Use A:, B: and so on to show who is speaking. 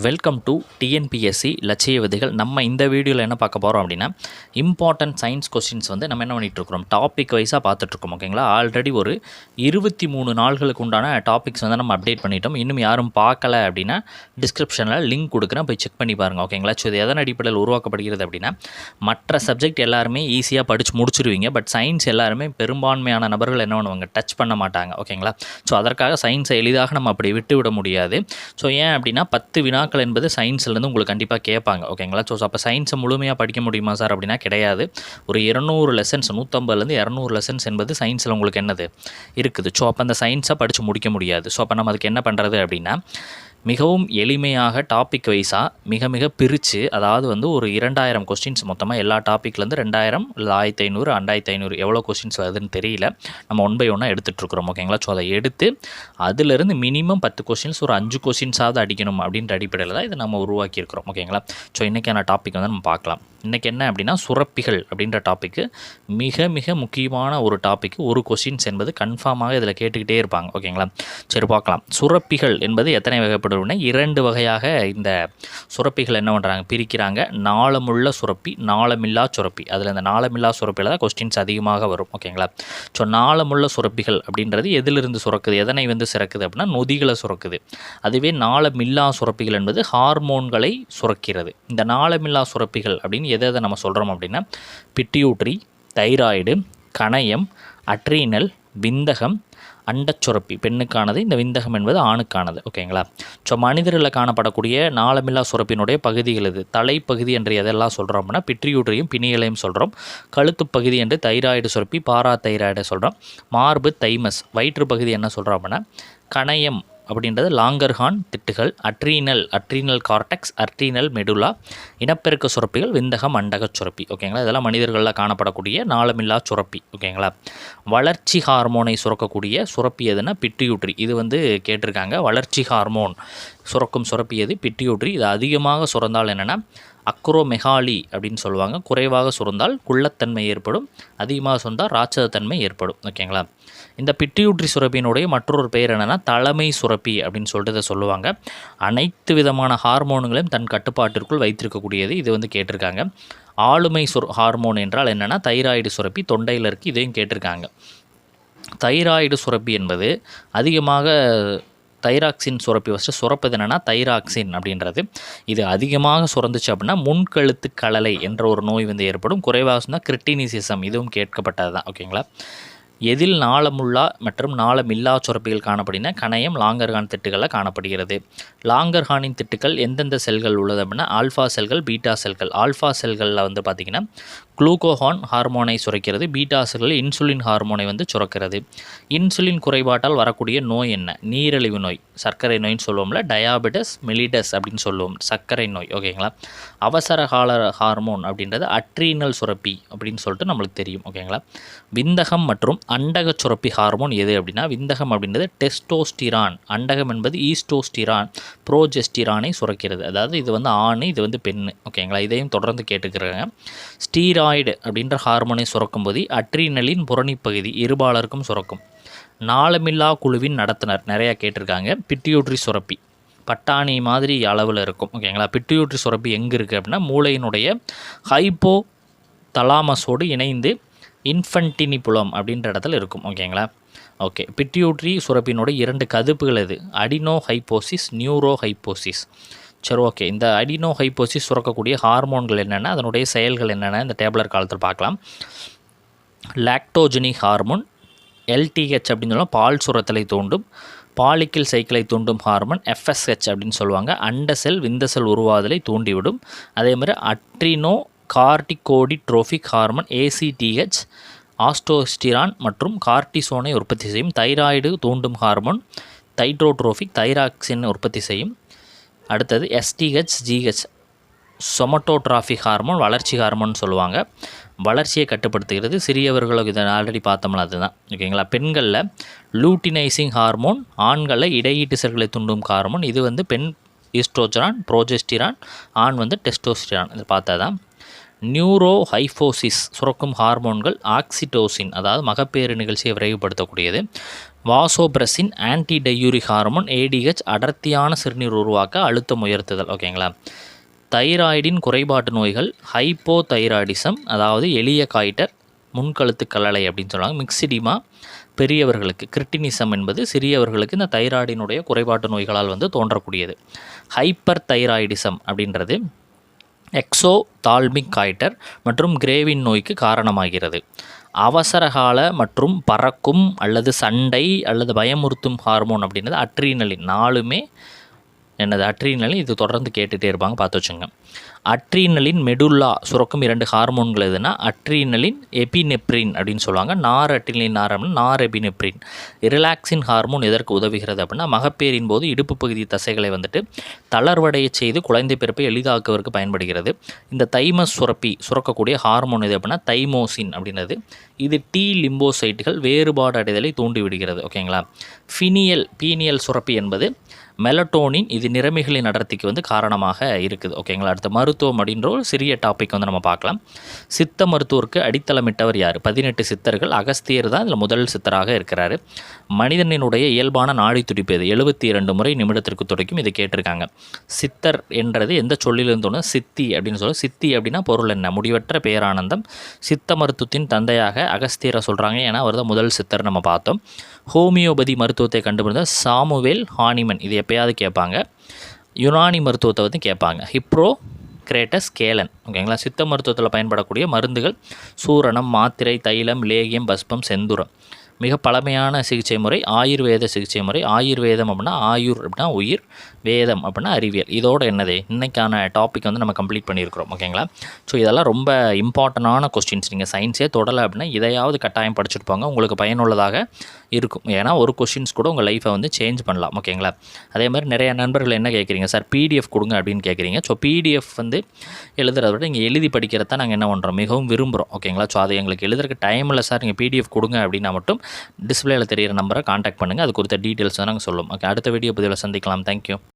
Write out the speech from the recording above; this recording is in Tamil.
A: வெல்கம் டு டிஎன்பிஎஸ்சி லட்சிய விதைகள். நம்ம இந்த வீடியோவில் என்ன பார்க்க போகிறோம் அப்படின்னா, இம்பார்ட்டன்ட் சயின்ஸ் கொஸ்டின்ஸ் வந்து நம்ம என்ன பண்ணிகிட்ருக்கிறோம், டாபிக் வைஸாக பார்த்துட்ருக்கோம். ஓகேங்களா, ஆல்ரெடி ஒரு 23 நாள்களுக்கு உண்டான டாபிக்ஸ் வந்து நம்ம அப்டேட் பண்ணிட்டோம். இன்னும் யாரும் பார்க்கல அப்படின்னா டிஸ்கிரிப்ஷனில் லிங்க் கொடுக்குறேன், போய் செக் பண்ணி பாருங்கள். ஓகேங்களா, ஸோ இது எதன் அடிப்படையில் உருவாக்கப்படுகிறது அப்படின்னா, மற்ற சப்ஜெக்ட் எல்லாருமே ஈஸியாக படித்து முடிச்சிருவீங்க. பட் சயின்ஸ் எல்லாருமே பெரும்பான்மையான நபர்கள் என்ன பண்ணுவாங்க, டச் பண்ண மாட்டாங்க. ஓகேங்களா, ஸோ அதற்காக சயின்ஸை எளிதாக நம்ம அப்படி விட்டு விட முடியாது. ஸோ ஏன் அப்படின்னா 10 வினாக்கள் என்பது சயின்ஸ்லேருந்து உங்களுக்கு கண்டிப்பாக கேட்பாங்க. ஓகேங்களா, ஸோ அப்போ சயின்ஸை முழுமையாக படிக்க முடியுமா சார் அப்படின்னா கிடையாது. ஒரு 200 லெசன்ஸ் 150லேருந்து 200 லெசன்ஸ் என்பது சயின்ஸில் உங்களுக்கு என்னது இருக்குது. ஸோ அப்போ அந்த சயின்ஸை படித்து முடிக்க முடியாது. ஸோ அப்போ நம்ம அதுக்கு என்ன பண்ணுறது அப்படின்னா, மிகவும் எளிமையாக டாபிக் வைஸாக மிக பிரித்து, அதாவது வந்து ஒரு 2000 கொஸ்டின்ஸ் மொத்தமாக எல்லா டாப்பிக்லேருந்து 2000 இல்லை 1500 2500 எவ்வளோ கொஸ்டின்ஸ் வருதுன்னு தெரியல, நம்ம 1 by 1 எடுத்துகிட்ருக்குறோம். ஓகேங்களா, ஸோ அதை எடுத்து அதிலிருந்து மினிமம் 10 கொஸ்டின்ஸ் ஒரு 5 கொஸ்டின்ஸாவது அடிக்கணும் அப்படின்ற அடிப்படையில் தான் இதை நம்ம உருவாக்கியிருக்கிறோம். ஓகேங்களா, ஸோ இன்றைக்கான டாபிக் வந்து நம்ம பார்க்கலாம். இன்றைக்கி என்ன அப்படின்னா, சுரப்பிகள் அப்படின்ற டாப்பிக்கு மிக முக்கியமான ஒரு டாப்பிக்கு. ஒரு கொஸ்டின்ஸ் என்பது கன்ஃபார்மாக இதில் கேட்டுக்கிட்டே இருப்பாங்க. ஓகேங்களா, சரி பார்க்கலாம். சுரப்பிகள் என்பது எத்தனை வகைப்படுதுன்னா, 2 வகையாக இந்த சுரப்பிகள் என்ன பண்ணுறாங்க, பிரிக்கிறாங்க. நாளமுள்ள சுரப்பி, நாளமில்லா சுரப்பி. அதில் இந்த நாளமில்லா சுரப்பியில் தான் கொஸ்டின்ஸ் அதிகமாக வரும். ஓகேங்களா, ஸோ நாளமுள்ள சுரப்பிகள் அப்படின்றது எதிலிருந்து சுரக்குது, எதனை வந்து சுரக்குது அப்படின்னா நொதிகளை சுரக்குது. அதுவே நாளமில்லா சுரப்பிகள் என்பது ஹார்மோன்களை சுரக்கிறது. இந்த நாளமில்லா சுரப்பிகள் அப்படின்னு எதை நம்ம சொல்கிறோம் அப்படின்னா, பிட்யூட்ரி, தைராய்டு, கணையம், அட்ரீனல், விந்தகம், அண்டச்சுரப்பி பெண்ணுக்கானது, இந்த விந்தகம் என்பது ஆணுக்கானது. ஓகேங்களா, ஸோ மனிதர்களில் காணப்படக்கூடிய நாளமில்லா சுரப்பினுடைய பகுதிகள் இது. தலைப்பகுதி என்று எதெல்லாம் சொல்கிறோம் அப்படின்னா, பிட்யூட்ரியும் பிணிகளையும் சொல்கிறோம். கழுத்து பகுதி என்று தைராய்டு சுரப்பி, பாரா தைராய்டை சொல்கிறோம். மார்பு தைமஸ். வயிற்று பகுதி என்ன சொல்கிறோம் அப்படின்னா கணையம் அப்படின்றது லாங்கர்ஹான் திட்டுகள். Adrenal cortex, adrenal medulla. இனப்பெருக்க சுரப்பிகள் விந்தகம், அண்டக சுரப்பி. ஓகேங்களா, இதெல்லாம் மனிதர்களில் காணப்படக்கூடிய நாளமில்லா சுரப்பி. ஓகேங்களா, வளர்ச்சி ஹார்மோனை சுரக்கக்கூடிய சுரப்பி எதுனா பிட்யூட்ரி. இது வந்து கேட்டிருக்காங்க. வளர்ச்சி ஹார்மோன் சுரக்கும் சுரப்பி எது, பிட்யூட்ரி. இது அதிகமாக சுரந்தால் என்னென்னா அக்ரோமெகாலி அப்படின்னு சொல்லுவாங்க. குறைவாக சுரந்தால் குள்ளத்தன்மை ஏற்படும், அதிகமாக சுரந்தால் ராட்சதத்தன்மை ஏற்படும். ஓகேங்களா, இந்த பிட்யூட்ரி சுரப்பியினுடைய மற்றொரு பெயர் என்னென்னா தலைமை சுரப்பி அப்படின்னு சொல்லிட்டு இதை சொல்லுவாங்க. அனைத்து விதமான ஹார்மோன்களையும் தன் கட்டுப்பாட்டிற்குள் வைத்திருக்கக்கூடியது. இது வந்து கேட்டிருக்காங்க. ஆளுமை ஹார்மோன் என்றால் என்னென்னா தைராய்டு சுரப்பி, தொண்டையில் இருக்குது. இதையும் கேட்டிருக்காங்க. தைராய்டு சுரப்பி என்பது அதிகமாக தைராக்சின் சுரப்பி ஃபஸ்ட்டு சுரப்பது என்னென்னா தைராக்சின் அப்படின்றது. இது அதிகமாக சுரந்துச்சு அப்படின்னா முன்கழுத்து கழலை என்ற ஒரு நோய் வந்து ஏற்படும். குறைவாக சொன்னால் கிரிட்டினிசிசம், இதுவும் கேட்கப்பட்டது தான். ஓகேங்களா, எதில் நாளமுள்ளா மற்றும் நாளமில்லா சுரப்பிகள் காணப்படுகின்றன, கணையம், லாங்கர்ஹான் திட்டுகளில் காணப்படுகிறது. லாங்கர்ஹானின் திட்டுக்கள் எந்தெந்த செல்கள் உள்ளது அப்படின்னா ஆல்ஃபா செல்கள், பீட்டா செல்கள். ஆல்ஃபா செல்களில் வந்து பார்த்திங்கன்னா குளுக்கோஹான் ஹார்மோனை சுரக்கிறது. பீட்டா செல்கள் இன்சுலின் ஹார்மோனை வந்து சுரக்கிறது. இன்சுலின் குறைபாட்டால் வரக்கூடிய நோய் என்ன, நீரிழிவு நோய், சர்க்கரை நோயின்னு சொல்லுவோம்ல, டயாபெட்டிஸ் மெலிடஸ் அப்படின்னு சொல்லுவோம், சர்க்கரை நோய். ஓகேங்களா, அவசர கால ஹார்மோன் அப்படின்றது அட்ரீனல் சுரப்பி அப்படின்னு சொல்லிட்டு நம்மளுக்கு தெரியும். ஓகேங்களா, விந்தகம் மற்றும் அண்டக சுரப்பி ஹார்மோன் எது அப்படின்னா, விந்தகம் அப்படின்றது டெஸ்டோஸ்டிரான், அண்டகம் என்பது ஈஸ்டோஸ்டிரான், ப்ரோஜெஸ்டிரானை சுரக்கிறது. அதாவது இது வந்து ஆண், இது வந்து பெண்ணு. ஓகேங்களா, இதையும் தொடர்ந்து கேட்டுக்கிறாங்க. ஸ்டீராய்டு அப்படின்ற ஹார்மோனை சுரக்கும் போது அட்ரீனலின் புறணிப்பகுதி இருபாலருக்கும் சுரக்கும். நாளமில்லா குழுவின் நடத்துனர் நிறையா கேட்டிருக்காங்க. பிட்யூட்ரி சுரப்பி பட்டாணி மாதிரி அளவில் இருக்கும். ஓகேங்களா, பிட்யூட்ரி சுரப்பி எங்கே இருக்குது அப்படின்னா மூளையினுடைய ஹைப்போ தலாமஸோடு இணைந்து இன்ஃபன்டினிபுலம் அப்படின்ற இடத்துல இருக்கும். ஓகேங்களா, ஓகே. பிட்யூட்ரி சுரப்பினுடைய 2 கதுப்புகள் எது, அடினோ ஹைப்போசிஸ், நியூரோ ஹைப்போசிஸ். சரி, ஓகே. இந்த அடினோ ஹைப்போசிஸ் சுரக்கக்கூடிய ஹார்மோன்கள் என்னென்ன, அதனுடைய செயல்கள் என்னென்ன இந்த டேப்லர் காலத்தில் பார்க்கலாம். லாக்டோஜெனிக் ஹார்மோன், எல்டிஹெச் அப்படின்னு சொல்லலாம், பால் சுரத்தலை தூண்டும். பாலிக்கில் சைக்கிளை தூண்டும் ஹார்மோன் எஃப்எஸ்ஹெச் அப்படின்னு சொல்லுவாங்க. அண்ட செல் விந்த செல் உருவாதலை தூண்டிவிடும். அதேமாதிரி அட்ரினோ கார்டிகோடிட்ரோஃபிக் ஹார்மோன் ஏசிடிஹெச் ஆஸ்டோஸ்டிரான் மற்றும் கார்டிசோனை உற்பத்தி செய்யும். தைராய்டு தூண்டும் ஹார்மோன் தைட்ரோட்ரோஃபிக் தைராக்சின் உற்பத்தி செய்யும். அடுத்தது எஸ்டிஹெச் ஜிஹெச் சொமட்டோட்ராஃபிக் ஹார்மோன் வளர்ச்சி ஹார்மோன் சொல்லுவாங்க. வளர்ச்சியை கட்டுப்படுத்துகிறது. சிறியவர்களுக்கு இதை ஆல்ரெடி பார்த்தோம்னா அதுதான். ஓகேங்களா, பெண்களில் லூட்டினைசிங் ஹார்மோன், ஆண்களில் இடையீட்டு செல்களை தூண்டும் ஹார்மோன். இது வந்து பெண் ஈஸ்ட்ரோஜரான், ப்ரோஜெஸ்டிரான், ஆண் வந்து டெஸ்டோஸ்டிரான். இதை பார்த்தா தான். நியூரோஹைஃபோசிஸ் சுரக்கும் ஹார்மோன்கள் ஆக்சிடோசின், அதாவது மகப்பேறு நிகழ்ச்சியை விரைவுபடுத்தக்கூடியது. Vasopressin anti diuretic hormone ADH அடர்த்தியான சிறுநீர் உருவாக்க அழுத்தம் உயர்த்துதல். ஓகேங்களா. தைராய்டின் குறைபாட்டு நோய்கள் ஹைப்போதைராய்டிசம், அதாவது எளிய காய்டர் முன்கழுத்து கல்லளை அப்படின்னு சொல்லுவாங்க. மிக்சிடிமா பெரியவர்களுக்கு, கிரிட்டினிசம் என்பது சிறியவர்களுக்கு இந்த தைராய்டினுடைய குறைபாட்டு நோய்களால் வந்து தோன்றக்கூடியது. ஹைப்பர் தைராய்டிசம் அப்படின்றது எக்ஸோதால்மிக் காய்டர் மற்றும் கிரேவின் நோய்க்கு காரணமாகிறது. அவசரகால மற்றும் பறக்கும் அல்லது சண்டை அல்லது பயமுறுத்தும் ஹார்மோன் அப்படின்றது அட்ரீனலின். நாலுமே என்னது அட்ரீனலின், இது தொடர்ந்து கேட்டுகிட்டே இருப்பாங்க, பார்த்து வச்சுங்க. அட்ரீனலின் மெடுல்லா சுரக்கும் 2 ஹார்மோன்கள் எதுனா அட்ரீனலின் எபினெப்ரின் அப்படின்னு சொல்லுவாங்க. நார் அட்ரினலின் நார் எபினெப்ரின். ரிலாக்ஸின் ஹார்மோன் எதற்கு உதவுகிறது அப்படின்னா மகப்பேரின் போது இடுப்பு பகுதி தசைகளை வந்துட்டு தளர்வடைய செய்து குழந்தை பிறப்பை எளிதாக்குவதற்கு பயன்படுகிறது. இந்த தைமஸ் சுரக்கக்கூடிய ஹார்மோன் எது அப்படின்னா தைமோசின் அப்படின்றது. இது டி லிம்போசைட்டுகள் வேறுபாடு அடைதலை தூண்டிவிடுகிறது. ஓகேங்களா. பீனியல் சுரப்பி என்பது மெலட்டோனின், இது நிறமிகளின் அடர்த்திக்கு வந்து காரணமாக இருக்குது. ஓகேங்களா. அடுத்த மருத்துவம் அப்படின்ற ஒரு சிறிய டாபிக் வந்து நம்ம பார்க்கலாம். சித்த மருத்துவருக்கு அடித்தளமிட்டவர் யார்? 18 சித்தர்கள். அகஸ்தியர் தான் இதில் முதல் சித்தராக இருக்கிறாரு. மனிதனினுடைய இயல்பான நாடி துடிப்பு எது? 72 முறை நிமிடத்திற்கு துடிக்கும். இதை கேட்டிருக்காங்க. சித்தர் என்றது எந்த சொல்லிலிருந்து ஒன்று? சித்தி அப்படின்னு சொல்ல. சித்தி அப்படின்னா பொருள் என்ன? முடிவற்ற பேரானந்தம். சித்த மருத்துவத்தின் தந்தையாக அகஸ்தியரை சொல்கிறாங்க, ஏன்னா அவர் தான் முதல் சித்தர் நம்ம பார்த்தோம். ஹோமியோபதி மருத்துவத்தை கண்டுபிடித்த சாமுவேல் ஹானிமன், இது எப்பயாவது கேட்பாங்க. யுனானி மருத்துவத்தை வந்து கேட்பாங்க. ஹிப்ரோக்ரேட்டஸ் கேலன். ஓகேங்களா. சித்த மருத்துவத்தில் பயன்படக்கூடிய மருந்துகள் சூரணம், மாத்திரை, தைலம், லேகியம், பஸ்பம், செந்துரம். மிக பழமையான சிகிச்சை முறை ஆயுர்வேத சிகிச்சை முறை. ஆயுர்வேதம் அப்படின்னா ஆயுர் அப்படின்னா உயிர், வேதம் அப்படின்னா அறிவியல். இதோட என்னது இன்றைக்கான டாபிக் வந்து நம்ம கம்ப்ளீட் பண்ணியிருக்கிறோம். ஓகேங்களா. ஸோ இதெல்லாம் ரொம்ப இம்பார்ட்டண்டான கொஸ்டின்ஸ். நீங்கள் சயின்ஸே தொடலை அப்படின்னா இதையாவது கட்டாயம் படிச்சுட்டு போங்க, உங்களுக்கு பயனுள்ளதாக இருக்கும். ஏன்னா ஒரு கொஸ்டின்ஸ் கூட உங்கள் லைஃப்பை வந்து சேஞ்ச் பண்ணலாம். ஓகேங்களா. அதே மாதிரி நிறைய நண்பர்கள் என்ன கேட்குறீங்க, சார் பிடிஎஃப் கொடுங்க அப்படின்னு கேட்குறீங்க. ஸோ பிடிஎஃப் வந்து எழுதுறத விட நீங்கள் எழுதி படிக்கிறத நாங்கள் என்ன பண்ணுறோம், மிகவும் விரும்புகிறோம். ஓகேங்களா. ஸோ அதை எங்களுக்கு எழுதுறதுக்கு டைம் இல்லை சார், நீங்கள் பிடிஎஃப் கொடுங்க அப்படின்னா மட்டும் டிஸ்பிளேயில் தெரியிற நம்பரை காண்டாக்ட் பண்ணுங்கள். அது குறித்த டீட்டெயில்ஸ் தான் நாங்கள் சொல்லுவோம். ஓகே. அடுத்த வீடியோ பதிவில் சந்திக்கலாம். தேங்க்யூ.